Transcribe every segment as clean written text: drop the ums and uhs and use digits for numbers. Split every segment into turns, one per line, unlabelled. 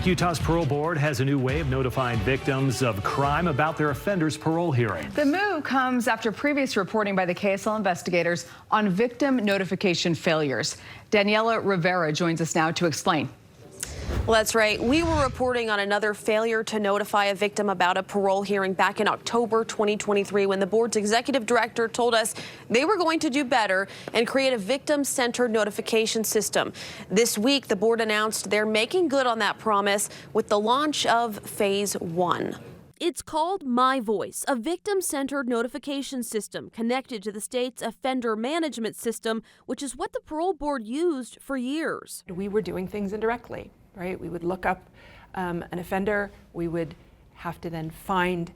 Utah's parole board has a new way of notifying victims of crime about their offenders' parole hearing.
The move comes after previous reporting by the KSL investigators on victim notification failures. Daniela Rivera joins us now to explain.
Well, that's right. We were reporting on another failure to notify a victim about a parole hearing back in October 2023 when the board's executive director told us they were going to do better and create a victim-centered notification system. This week, the board announced they're making good on that promise with the launch of Phase 1. It's called My Voice, a victim-centered notification system connected to the state's offender management system, which is what the parole board used for years.
We were doing things indirectly, right? We would look up an offender, we would have to then find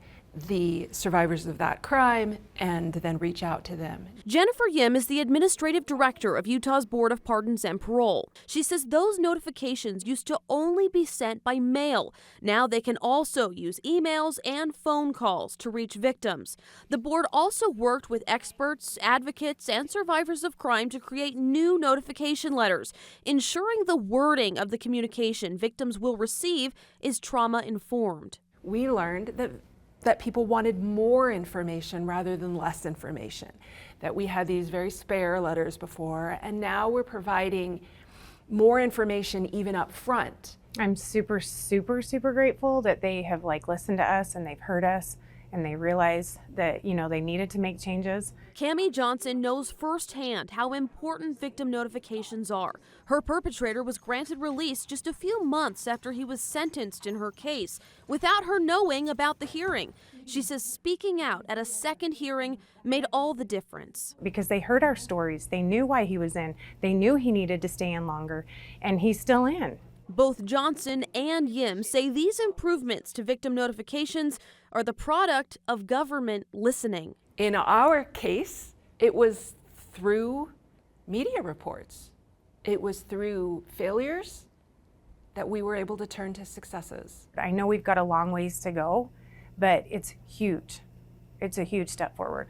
the survivors of that crime and then reach out to them.
Jennifer Yim is the administrative director of Utah's Board of Pardons and Parole. She says those notifications used to only be sent by mail. Now they can also use emails and phone calls to reach victims. The board also worked with experts, advocates, and survivors of crime to create new notification letters, ensuring the wording of the communication victims will receive is trauma-informed.
We learned that people wanted more information rather than less information, that we had these very spare letters before, and now we're providing more information even up front.
I'm super grateful that they have listened to us and they've heard us and they realize that, they needed to make changes.
Cammie Johnson knows firsthand how important victim notifications are. Her perpetrator was granted release just a few months after he was sentenced in her case, without her knowing about the hearing. She says speaking out at a second hearing made all the difference.
Because they heard our stories, they knew why he was in, they knew he needed to stay in longer, and he's still in.
Both Johnson and Yim say these improvements to victim notifications are the product of government listening.
In our case, it was through media reports. It was through failures that we were able to turn to successes.
I know we've got a long ways to go, but it's huge. It's a huge step forward.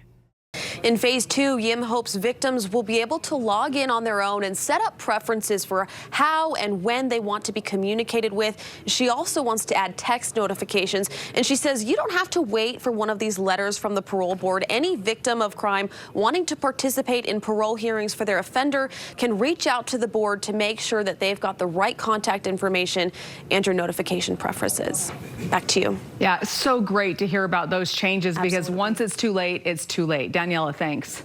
In Phase 2, Yim hopes victims will be able to log in on their own and set up preferences for how and when they want to be communicated with. She also wants to add text notifications, and she says you don't have to wait for one of these letters from the parole board. Any victim of crime wanting to participate in parole hearings for their offender can reach out to the board to make sure that they've got the right contact information and your notification preferences. Back to you.
Yeah, it's so great to hear about those changes.
Absolutely.
Because once it's too late, it's too late. Daniela, thanks.